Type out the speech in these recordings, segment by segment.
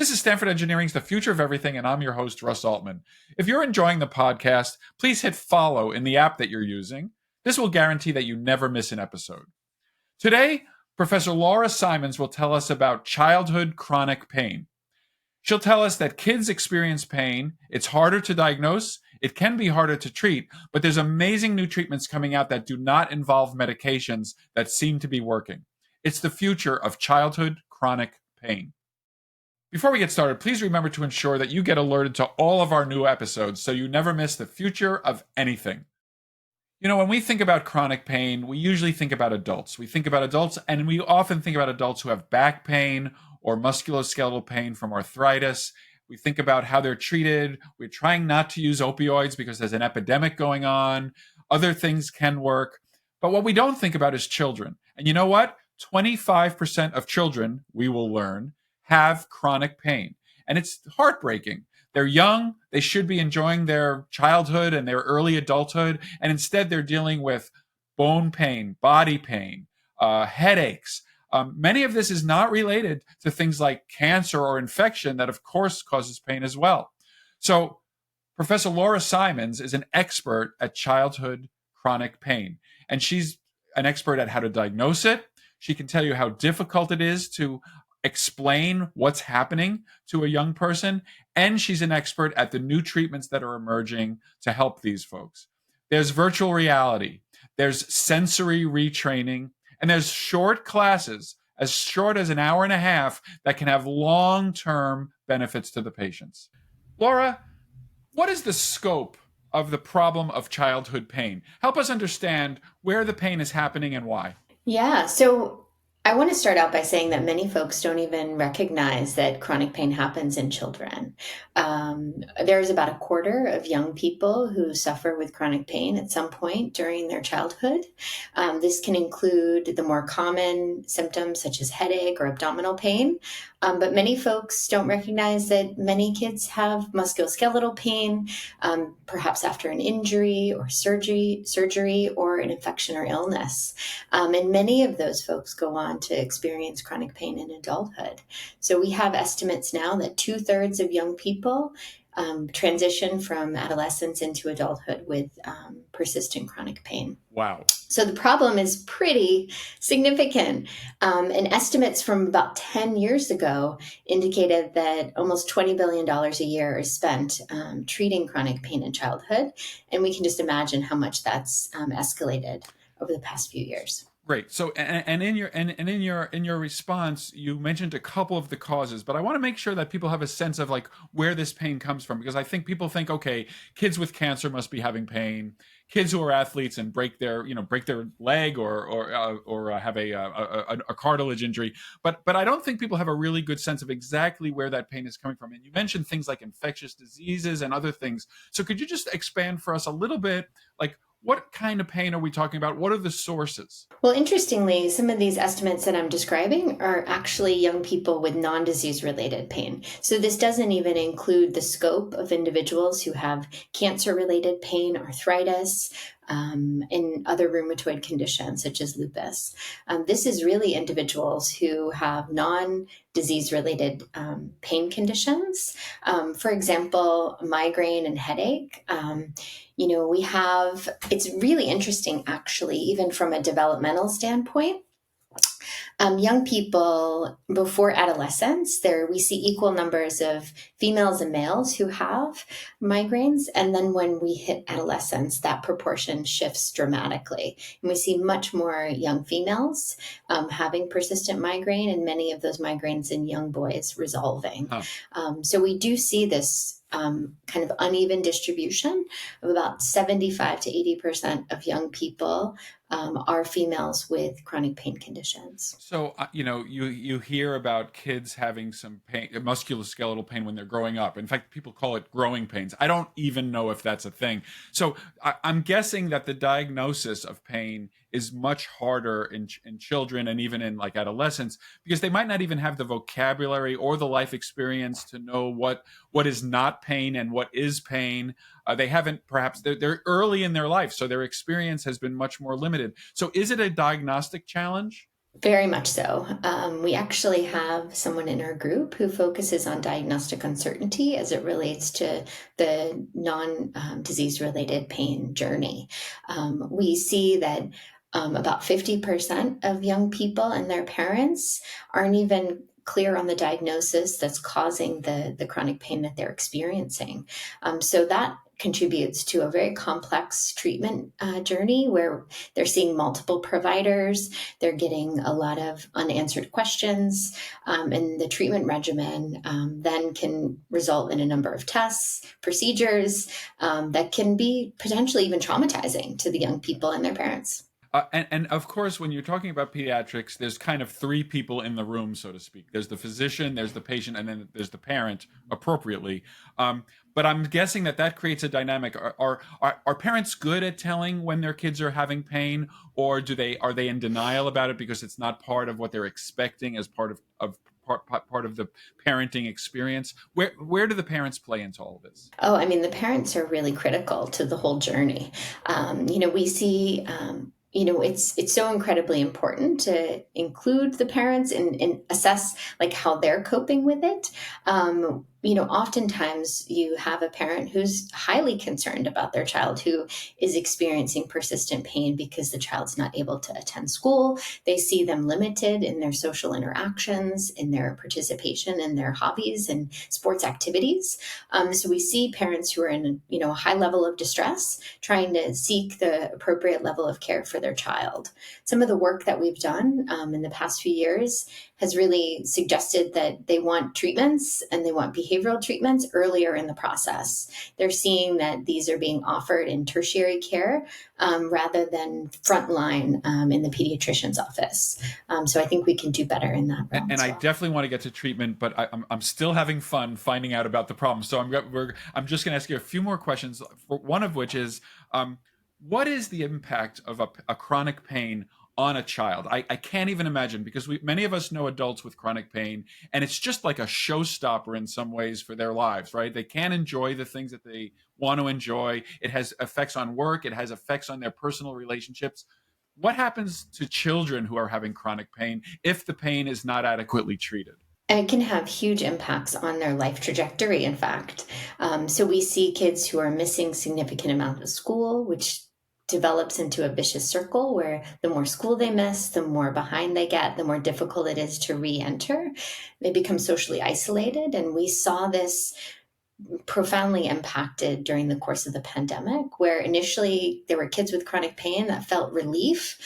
This is Stanford Engineering's The Future of Everything, and I'm your host, Russ Altman. If you're enjoying the podcast, please hit follow in the app that you're using. This will guarantee that you never miss an episode. Today, Professor Laura Simons will tell us about childhood chronic pain. She'll tell us that kids experience pain. It's harder to diagnose. It can be harder to treat, but there's amazing new treatments coming out that do not involve medications that seem to be working. It's the future of childhood chronic pain. Before we get started, please remember to ensure that you get alerted to all of our new episodes so you never miss the future of anything. You know, when we think about chronic pain, we usually think about adults. We think about adults, and we often think about adults who have back pain or musculoskeletal pain from arthritis. We think about how they're treated. We're trying not to use opioids because there's an epidemic going on. Other things can work. But what we don't think about is children. And you know what? 25% of children, we will learn, have chronic pain. And it's heartbreaking. They're young. They should be enjoying their childhood and their early adulthood. And instead, they're dealing with bone pain, body pain, headaches. Many of this is not related to things like cancer or infection that, of course, causes pain as well. So Professor Laura Simons is an expert at childhood chronic pain. And she's an expert at how to diagnose it. She can tell you how difficult it is to explain what's happening to a young person, and she's an expert at the new treatments that are emerging to help these folks. There's virtual reality, there's sensory retraining, and there's short classes, as short as an hour and a half, that can have long-term benefits to the patients. Laura, what is the scope of the problem of childhood pain? Help us understand where the pain is happening and why. Yeah, so I want to start out by saying that many folks don't even recognize that chronic pain happens in children. There's about a quarter of young people who suffer with chronic pain at some point during their childhood. This can include the more common symptoms such as headache or abdominal pain. But many folks don't recognize that many kids have musculoskeletal pain, perhaps after an injury or surgery or an infection or illness. And many of those folks go on to experience chronic pain in adulthood. So we have estimates now that 2/3 of young people transition from adolescence into adulthood with persistent chronic pain. Wow. So the problem is pretty significant. And estimates from about 10 years ago indicated that almost $20 billion a year is spent treating chronic pain in childhood. And we can just imagine how much that's escalated over the past few years. Great. So, and in your response, you mentioned a couple of the causes, but I want to make sure that people have a sense of like where this pain comes from, because I think people think, okay, kids with cancer must be having pain. Kids who are athletes and break their leg or have a cartilage injury, but I don't think people have a really good sense of exactly where that pain is coming from. And you mentioned things like infectious diseases and other things. So could you just expand for us a little bit, like what kind of pain are we talking about? What are the sources? Well, interestingly, some of these estimates that I'm describing are actually young people with non-disease related pain. So this doesn't even include the scope of individuals who have cancer-related pain, arthritis, and other rheumatoid conditions such as lupus. This is really individuals who have non-disease related pain conditions. For example, migraine and headache. It's really interesting actually, even from a developmental standpoint. Young people before adolescence, we see equal numbers of females and males who have migraines. And then when we hit adolescence, that proportion shifts dramatically. And we see much more young females having persistent migraine, and many of those migraines in young boys resolving. So we do see this kind of uneven distribution of about 75 to 80% of young people are females with chronic pain conditions. So, you hear about kids having some pain, musculoskeletal pain when they're growing up. In fact, people call it growing pains. I don't even know if that's a thing. So I'm guessing that the diagnosis of pain is much harder in children and even in like adolescents, because they might not even have the vocabulary or the life experience to know what is not pain and what is pain. They haven't, perhaps they're early in their life, so their experience has been much more limited. So is it a diagnostic challenge? Very much so. We actually have someone in our group who focuses on diagnostic uncertainty as it relates to the non disease related pain journey. We see that about 50% of young people and their parents aren't even clear on the diagnosis that's causing the chronic pain that they're experiencing. So that contributes to a very complex treatment journey where they're seeing multiple providers, they're getting a lot of unanswered questions, and the treatment regimen then can result in a number of tests, procedures that can be potentially even traumatizing to the young people and their parents. And of course, when you're talking about pediatrics, there's kind of three people in the room, so to speak. There's the physician, there's the patient, and then there's the parent, appropriately. But I'm guessing that creates a dynamic. Are parents good at telling when their kids are having pain, or are they in denial about it because it's not part of what they're expecting as part of the parenting experience? Where do the parents play into all of this? Oh, I mean, the parents are really critical to the whole journey. We see, it's so incredibly important to include the parents and assess like how they're coping with it. Oftentimes you have a parent who's highly concerned about their child who is experiencing persistent pain because the child's not able to attend school. They see them limited in their social interactions, in their participation in their hobbies and sports activities. So we see parents who are in, a high level of distress, trying to seek the appropriate level of care for their child. Some of the work that we've done in the past few years has really suggested that they want treatments and they want behavioral treatments earlier in the process. They're seeing that these are being offered in tertiary care rather than frontline in the pediatrician's office. So I think we can do better in that realm And as I well. definitely want to get to treatment, but I'm still having fun finding out about the problem. So I'm just going to ask you a few more questions. One of which is, what is the impact of a chronic pain on a child? I can't even imagine, because many of us know adults with chronic pain, and it's just like a showstopper in some ways for their lives, right? They can't enjoy the things that they want to enjoy. It has effects on work. It has effects on their personal relationships. What happens to children who are having chronic pain if the pain is not adequately treated? And it can have huge impacts on their life trajectory, in fact. So we see kids who are missing significant amount of school, which develops into a vicious circle where the more school they miss, the more behind they get, the more difficult it is to re-enter. They become socially isolated. And we saw this profoundly impacted during the course of the pandemic, where initially there were kids with chronic pain that felt relief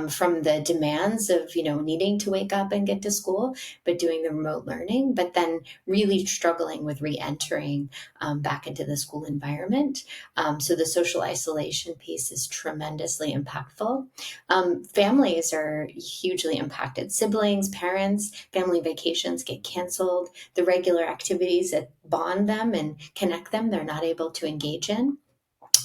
from the demands of needing to wake up and get to school, but doing the remote learning, but then really struggling with re-entering back into the school environment. So the social isolation piece is tremendously impactful. Families are hugely impacted. Siblings, parents, family vacations get canceled. The regular activities that bond them and connect them, they're not able to engage in.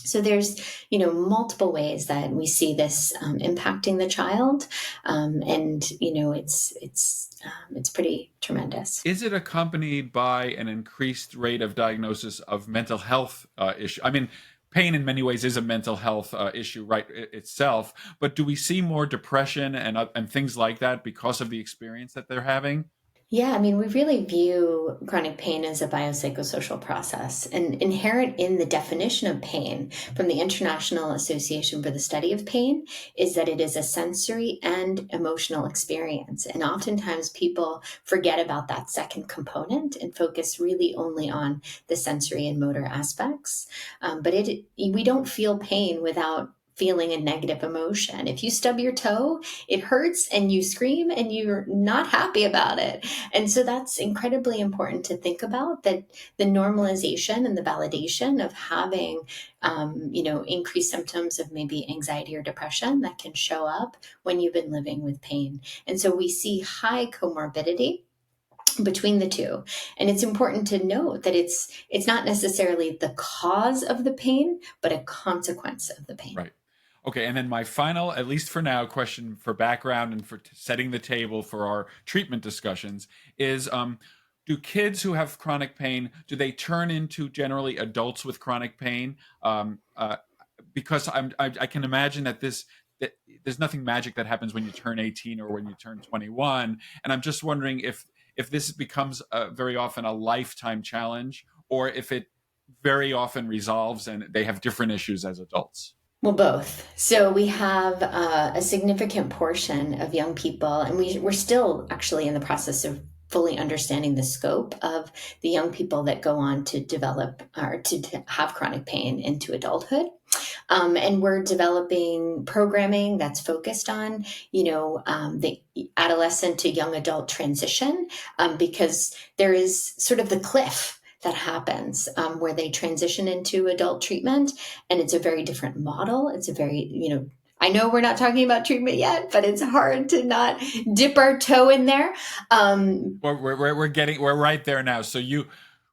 So there's, multiple ways that we see this impacting the child, and it's pretty tremendous. Is it accompanied by an increased rate of diagnosis of mental health issue? I mean, pain in many ways is a mental health issue, right, itself. But do we see more depression and things like that because of the experience that they're having? Yeah, I mean, we really view chronic pain as a biopsychosocial process. And inherent in the definition of pain from the International Association for the Study of Pain is that it is a sensory and emotional experience. And oftentimes people forget about that second component and focus really only on the sensory and motor aspects. But we don't feel pain without feeling a negative emotion. If you stub your toe, it hurts and you scream and you're not happy about it. And so that's incredibly important to think about, that the normalization and the validation of having, increased symptoms of maybe anxiety or depression that can show up when you've been living with pain. And so we see high comorbidity between the two, and it's important to note that it's not necessarily the cause of the pain but a consequence of the pain. Right. Okay, and then my final, at least for now, question for background and for setting the table for our treatment discussions is, do kids who have chronic pain, do they turn into generally adults with chronic pain? Because I can imagine that there's nothing magic that happens when you turn 18 or when you turn 21. And I'm just wondering if this becomes very often a lifetime challenge, or if it very often resolves and they have different issues as adults. Well, both. So we have a significant portion of young people, and we're still actually in the process of fully understanding the scope of the young people that go on to develop or to have chronic pain into adulthood. And we're developing programming that's focused on, the adolescent to young adult transition, because there is sort of the cliff that happens where they transition into adult treatment, and it's a very different model. It's a very, I know we're not talking about treatment yet, but it's hard to not dip our toe in there. We're right there now. So you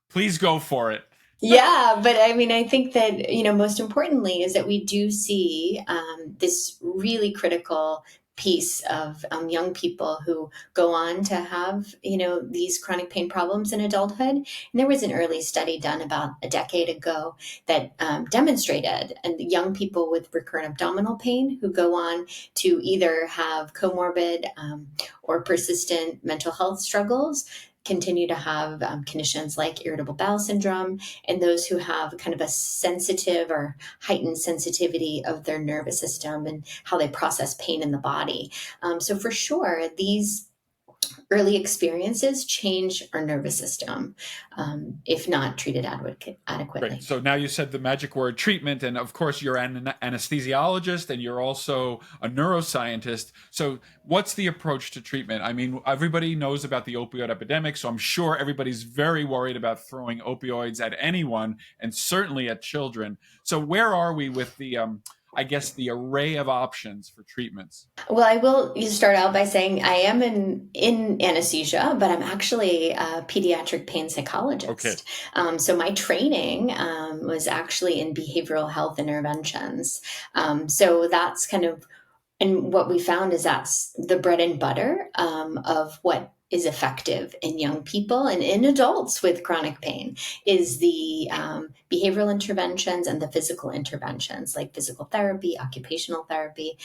please go for it. Yeah, but I mean, I think that, most importantly is that we do see this really critical piece of young people who go on to have, these chronic pain problems in adulthood. And there was an early study done about a decade ago that demonstrated and young people with recurrent abdominal pain who go on to either have comorbid or persistent mental health struggles continue to have conditions like irritable bowel syndrome, and those who have kind of a sensitive or heightened sensitivity of their nervous system and how they process pain in the body. So for sure, these early experiences change our nervous system if not treated adequately. Great. So now you said the magic word treatment, and of course you're an anesthesiologist and you're also a neuroscientist. So what's the approach to treatment? I mean, everybody knows about the opioid epidemic, so I'm sure everybody's very worried about throwing opioids at anyone, and certainly at children. So where are we with the I guess the array of options for treatments? Well, I will start out by saying I am in anesthesia, but I'm actually a pediatric pain psychologist. Okay. So my training was actually in behavioral health interventions. So that's kind of, and what we found is that's the bread and butter of what is effective in young people and in adults with chronic pain is the behavioral interventions and the physical interventions like physical therapy, occupational therapy.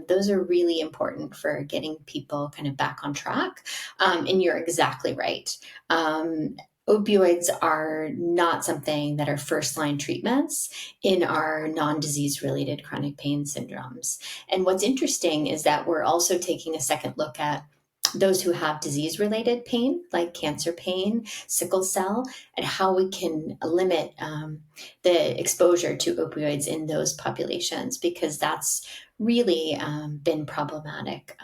Those are really important for getting people kind of back on track. And you're exactly right. Opioids are not something that are first line treatments in our non-disease related chronic pain syndromes. And what's interesting is that we're also taking a second look at those who have disease related pain, like cancer pain, sickle cell, and how we can limit the exposure to opioids in those populations, because that's really been problematic.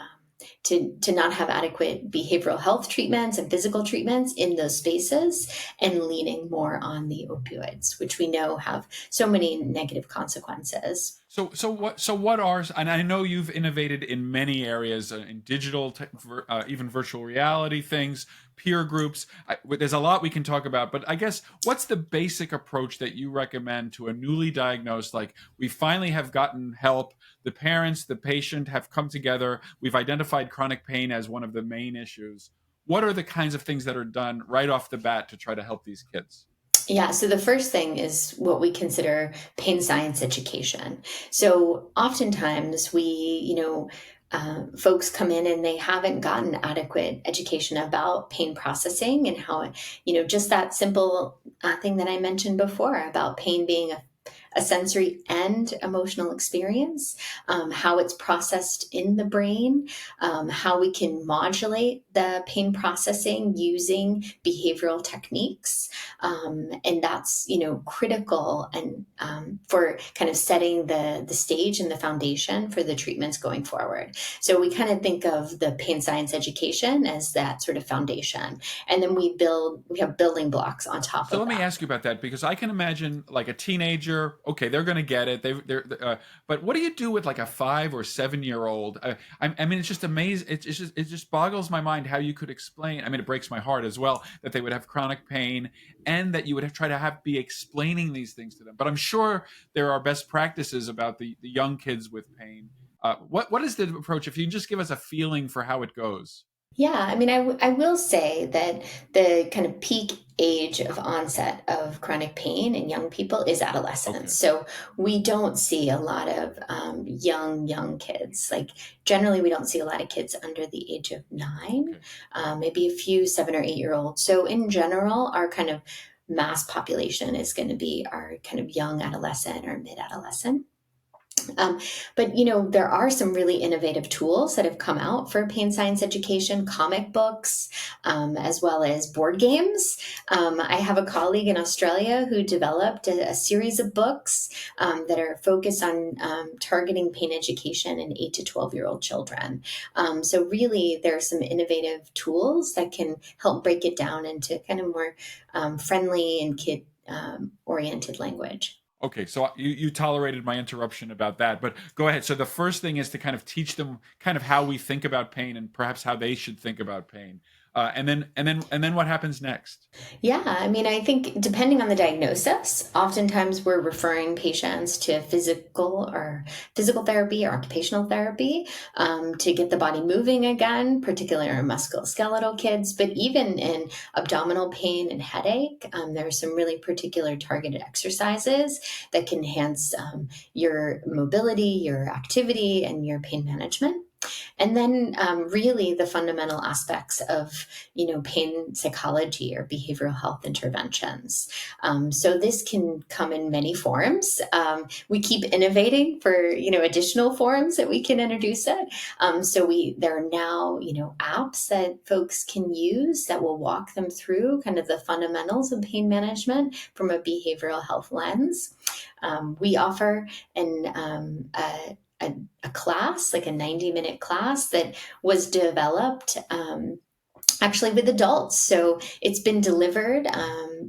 To not have adequate behavioral health treatments and physical treatments in those spaces, and leaning more on the opioids, which we know have so many negative consequences. So what are, and I know you've innovated in many areas, in digital, even virtual reality things, peer groups. There's a lot we can talk about, but I guess what's the basic approach that you recommend to a newly diagnosed, like we finally have gotten help, the parents, the patient have come together, we've identified chronic pain as one of the main issues. What are the kinds of things that are done right off the bat to try to help these kids? Yeah, so the first thing is what we consider pain science education. So oftentimes folks come in and they haven't gotten adequate education about pain processing and how, just that simple thing that I mentioned before about pain being a sensory and emotional experience, how it's processed in the brain, how we can modulate the pain processing using behavioral techniques. And that's, critical and for kind of setting the stage and the foundation for the treatments going forward. So we kind of think of the pain science education as that sort of foundation. And then we have building blocks on top of that. So let me ask you about that, because I can imagine like a teenager, okay, they're going to get it. But what do you do with like a 5 or 7 year old? I mean, it's just amazing. It just boggles my mind how you could explain. I mean, it breaks my heart as well that they would have chronic pain and that you would try to be explaining these things to them. But I'm sure there are best practices about the young kids with pain. What is the approach? If you can just give us a feeling for how it goes. Yeah, I mean, I will say that the kind of peak age of onset of chronic pain in young people is Okay. adolescence. So we don't see a lot of young kids. Like generally, we don't see a lot of kids under the age of 9, Okay. maybe a few 7 or 8 year olds. So in general, our kind of mass population is going to be our kind of young adolescent or mid adolescent. Um, but there are some really innovative tools that have come out for pain science education, comic books, as well as board games. I have a colleague in Australia who developed a series of books that are focused on targeting pain education in 8 to 12-year-old children. So really, there are some innovative tools that can help break it down into kind of more friendly and kid oriented language. Okay, so you tolerated my interruption about that, but go ahead. So the first thing is to kind of teach them kind of how we think about pain and perhaps how they should think about pain, and then what happens next? Yeah, I mean, I think depending on the diagnosis, oftentimes we're referring patients to physical therapy or occupational therapy to get the body moving again, particularly in musculoskeletal kids. But even in abdominal pain and headache, there are some really particular targeted exercises that can enhance your mobility, your activity, and your pain management. And then, really, the fundamental aspects of, pain psychology or behavioral health interventions. So this can come in many forms. We keep innovating for, additional forms that we can introduce it. There are now, apps that folks can use that will walk them through kind of the fundamentals of pain management from a behavioral health lens. We offer a class, like a 90-minute class that was developed actually with adults. So it's been delivered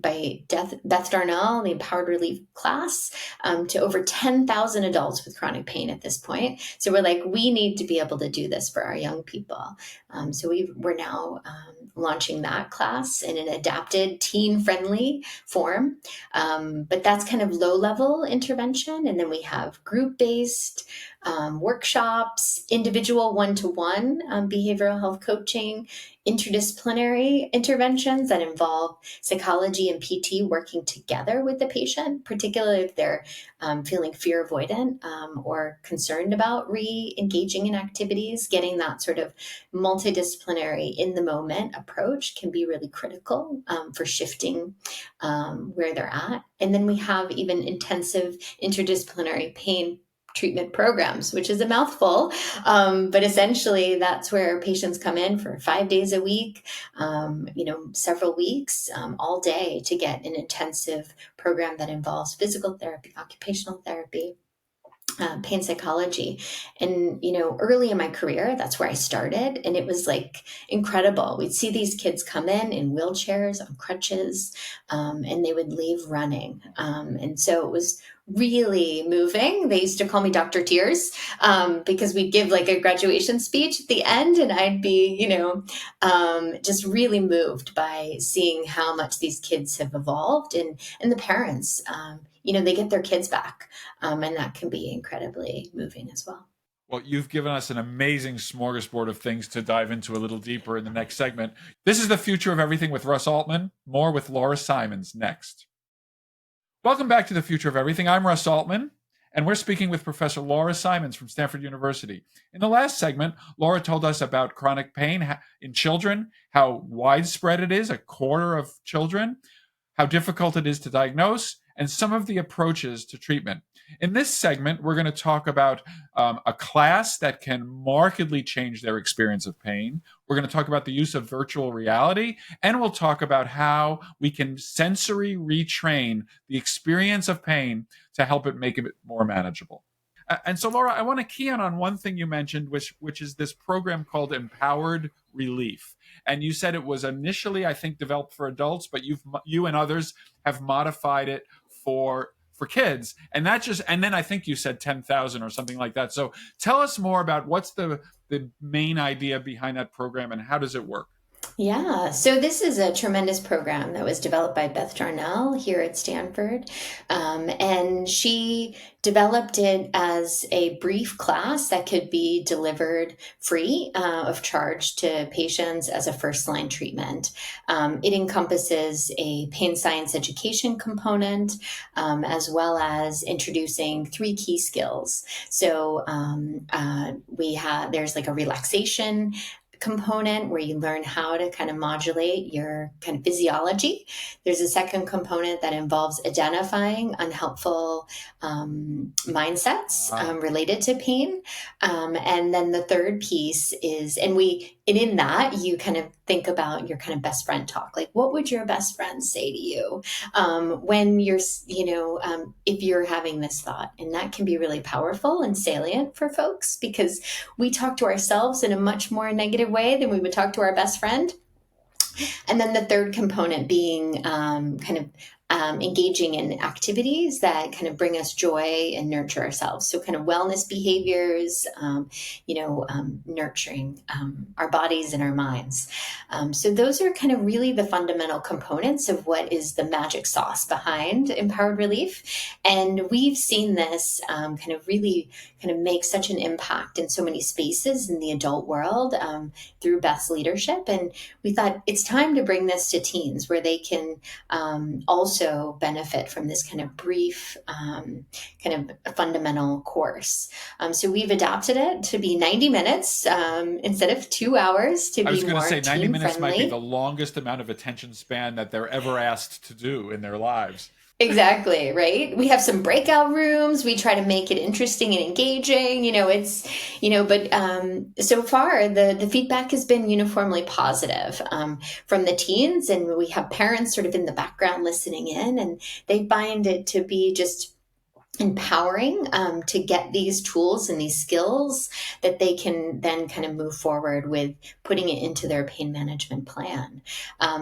by Beth Darnell, the Empowered Relief class, to over 10,000 adults with chronic pain at this point. So we're like, we need to be able to do this for our young people. We're now launching that class in an adapted, teen-friendly form. But that's kind of low-level intervention. And then we have group-based workshops, individual one-to-one behavioral health coaching, interdisciplinary interventions that involve psychology and PT working together with the patient, particularly if they're feeling fear avoidant or concerned about re-engaging in activities. Getting that sort of multidisciplinary in the moment approach can be really critical for shifting where they're at. And then we have even intensive interdisciplinary pain treatment programs, which is a mouthful. But essentially, that's where patients come in for 5 days a week, several weeks, all day to get an intensive program that involves physical therapy, occupational therapy, pain psychology. And, early in my career, that's where I started. And it was like incredible. We'd see these kids come in wheelchairs, on crutches, and they would leave running. And so it was really moving. They used to call me Dr. Tears because we'd give like a graduation speech at the end. And I'd be, just really moved by seeing how much these kids have evolved and the parents, they get their kids back. And that can be incredibly moving as well. Well, you've given us an amazing smorgasbord of things to dive into a little deeper in the next segment. This is The Future of Everything with Russ Altman. More with Laura Simons next. Welcome back to The Future of Everything. I'm Russ Altman, and we're speaking with Professor Laura Simons from Stanford University. In the last segment, Laura told us about chronic pain in children, how widespread it is, a quarter of children, how difficult it is to diagnose, and some of the approaches to treatment. In this segment, we're going to talk about a class that can markedly change their experience of pain. We're going to talk about the use of virtual reality, and we'll talk about how we can sensory retrain the experience of pain to help it make it more manageable. And so, Laura, I want to key in on one thing you mentioned, which is this program called Empowered Relief. And you said it was initially, I think, developed for adults, but you and others have modified it for kids, and then I think you said 10,000 or something like that. So tell us more about what's the main idea behind that program and how does it work? Yeah, so this is a tremendous program that was developed by Beth Darnell here at Stanford. And she developed it as a brief class that could be delivered free of charge to patients as a first line treatment. It encompasses a pain science education component, as well as introducing three key skills. So there's like a relaxation component where you learn how to kind of modulate your kind of physiology. There's a second component that involves identifying unhelpful mindsets Ah, related to pain. And then the third piece is, and in that, you kind of think about your kind of best friend talk. Like, what would your best friend say to you when you're, if you're having this thought? And that can be really powerful and salient for folks because we talk to ourselves in a much more negative way than we would talk to our best friend. And then the third component being kind of engaging in activities that kind of bring us joy and nurture ourselves. So, kind of wellness behaviors, nurturing our bodies and our minds. So, those are kind of really the fundamental components of what is the magic sauce behind empowered relief. And we've seen this kind of really kind of make such an impact in so many spaces in the adult world through Beth's leadership. And we thought it's time to bring this to teens where they can also benefit from this kind of brief, kind of fundamental course. So we've adapted it to be 90 minutes instead of 2 hours to I was be going to more say 90 teen minutes might be the friendly. longest amount of attention span that they're ever asked to do in their lives. Exactly, right? We have some breakout rooms. We try to make it interesting and engaging. But so far the feedback has been uniformly positive from the teens, and we have parents sort of in the background listening in, and they find it to be just empowering to get these tools and these skills that they can then kind of move forward with putting it into their pain management plan.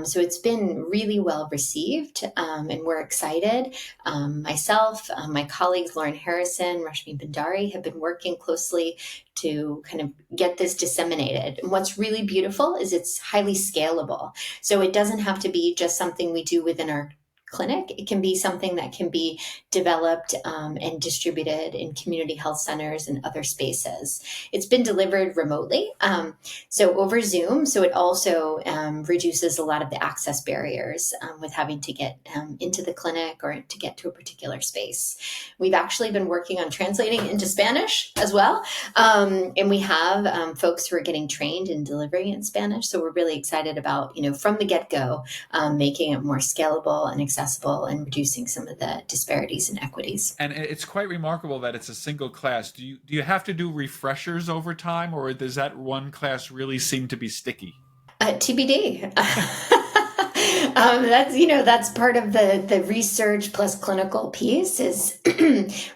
So it's been really well received, and we're excited. Myself, my colleagues Lauren Harrison, Rashmi Bhandari have been working closely to kind of get this disseminated. And what's really beautiful is it's highly scalable. So it doesn't have to be just something we do within our clinic. It can be something that can be developed and distributed in community health centers and other spaces. It's been delivered remotely, so over Zoom. So it also reduces a lot of the access barriers with having to get into the clinic or to get to a particular space. We've actually been working on translating into Spanish as well. And we have folks who are getting trained in delivering in Spanish. So we're really excited about, from the get-go, making it more scalable and accessible and reducing some of the disparities and equities. And it's quite remarkable that it's a single class. Do you have to do refreshers over time, or does that one class really seem to be sticky? TBD. That's part of the research plus clinical piece is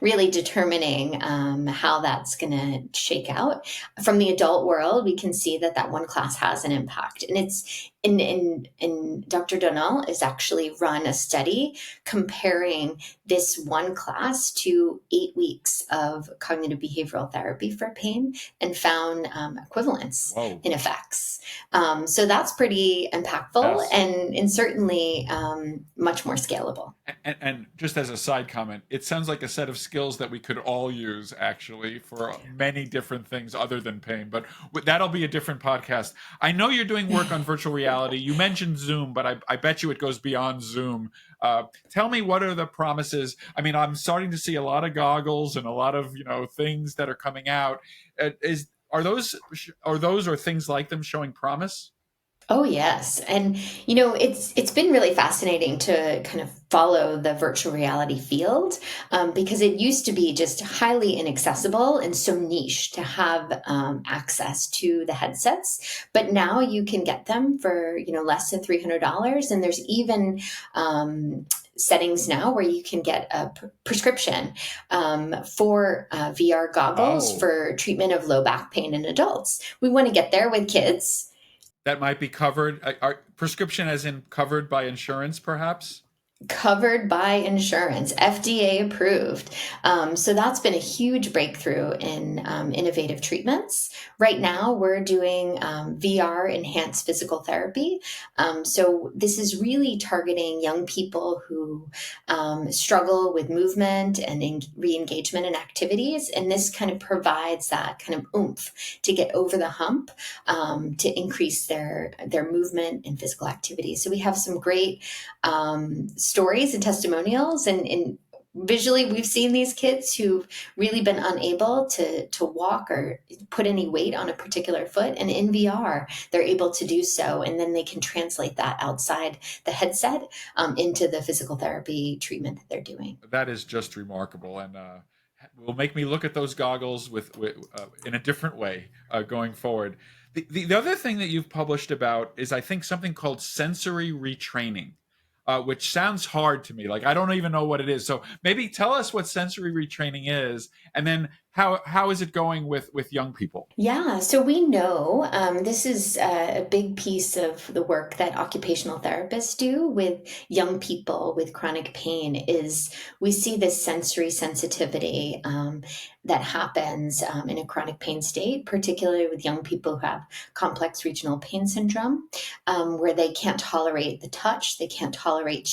really determining how that's going to shake out. From the adult world, we can see that one class has an impact, and it's in Dr. Donnell has actually run a study comparing this one class to 8 weeks of cognitive behavioral therapy for pain and found equivalence Whoa. in effects. So that's pretty impactful Yes. and certainly much more scalable. And just as a side comment, it sounds like a set of skills that we could all use actually for many different things other than pain. But that'll be a different podcast. I know you're doing work on virtual reality. You mentioned Zoom, but I bet you it goes beyond Zoom. Tell me, what are the promises? I mean, I'm starting to see a lot of goggles and a lot of things that are coming out. Is are those or things like them showing promise? Oh yes, and it's been really fascinating to kind of follow the virtual reality field because it used to be just highly inaccessible and so niche to have access to the headsets, but now you can get them for less than $300, and there's even settings now where you can get a prescription for VR goggles Oh, for treatment of low back pain in adults. We want to get there with kids. that might be covered. Prescription as in covered by insurance, perhaps? covered by insurance, FDA approved. So that's been a huge breakthrough in innovative treatments. Right now, we're doing VR enhanced physical therapy. So this is really targeting young people who struggle with movement and re-engagement in activities. And this kind of provides that kind of oomph to get over the hump, to increase their movement and physical activity. So we have some great stories and testimonials, and visually we've seen these kids who've really been unable to walk or put any weight on a particular foot, and in VR they're able to do so, and then they can translate that outside the headset into the physical therapy treatment that they're doing. That is just remarkable, and will make me look at those goggles with in a different way going forward. The other thing that you've published about is, I think, something called sensory retraining, which sounds hard to me. Like, I don't even know what it is. So maybe tell us what sensory retraining is, and then how is it going with young people? Yeah, so we know this is a big piece of the work that occupational therapists do with young people with chronic pain. Is we see this sensory sensitivity that happens in a chronic pain state, particularly with young people who have complex regional pain syndrome, where they can't tolerate the touch, they can't tolerate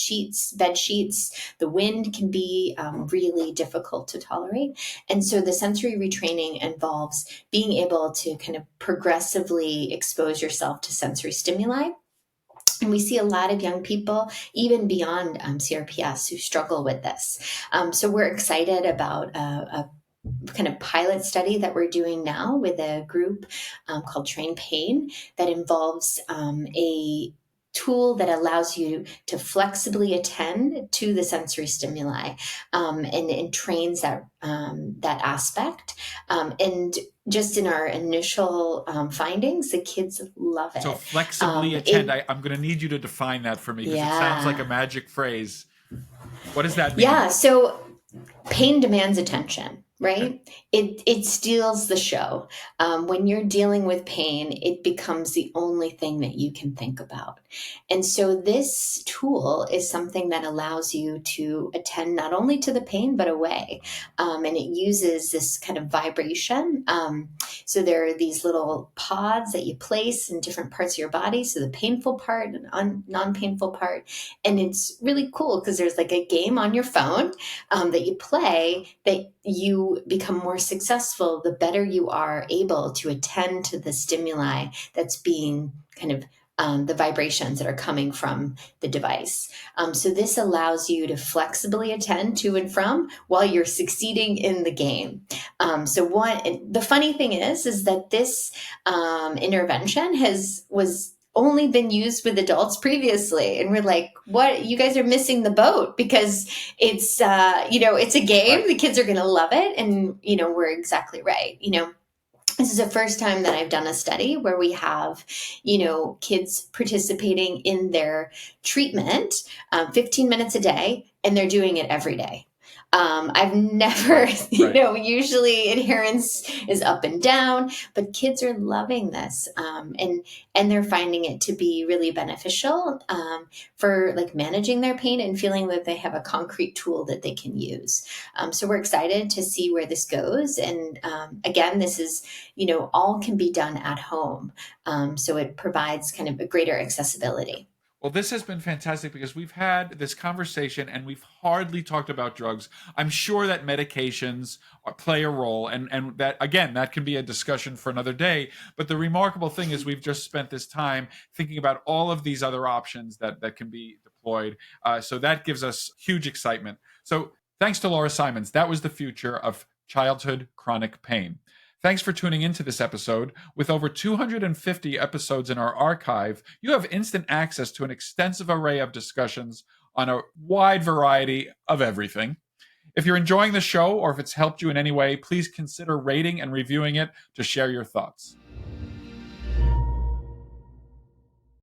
bed sheets. The wind can be really difficult to tolerate. And so the sensory retraining involves being able to kind of progressively expose yourself to sensory stimuli. And we see a lot of young people, even beyond CRPS, who struggle with this. So we're excited about a kind of pilot study that we're doing now with a group called Train Pain, that involves a tool that allows you to flexibly attend to the sensory stimuli, and trains that aspect. And just in our initial findings, the kids love it. So flexibly attend. I'm going to need you to define that for me, because it sounds like a magic phrase. What does that mean? Yeah. So pain demands attention, right? It steals the show. When you're dealing with pain, it becomes the only thing that you can think about. And so this tool is something that allows you to attend not only to the pain, but away. And it uses this kind of vibration. So there are these little pods that you place in different parts of your body. So the painful part and non-painful part. And it's really cool because there's like a game on your phone that you play, that you become more successful the better you are able to attend to the stimuli that's being kind of the vibrations that are coming from the device. So this allows you to flexibly attend to and from while you're succeeding in the game. The funny thing is that this intervention was only been used with adults previously, and we're like, what, you guys are missing the boat, because it's it's a game. The kids are going to love it. And we're exactly right. This is the first time that I've done a study where we have, kids participating in their treatment 15 minutes a day, and they're doing it every day. I've never, usually adherence is up and down, but kids are loving this. And they're finding it to be really beneficial for like managing their pain and feeling that they have a concrete tool that they can use. So we're excited to see where this goes. And again, this is, all can be done at home. So it provides kind of a greater accessibility. Well, this has been fantastic, because we've had this conversation and we've hardly talked about drugs. I'm sure that medications play a role, and that, again, that can be a discussion for another day. But the remarkable thing is we've just spent this time thinking about all of these other options that can be deployed. So that gives us huge excitement. So thanks to Laura Simons. That was the future of childhood chronic pain. Thanks for tuning into this episode. With over 250 episodes in our archive, you have instant access to an extensive array of discussions on a wide variety of everything. If you're enjoying the show, or if it's helped you in any way, please consider rating and reviewing it to share your thoughts.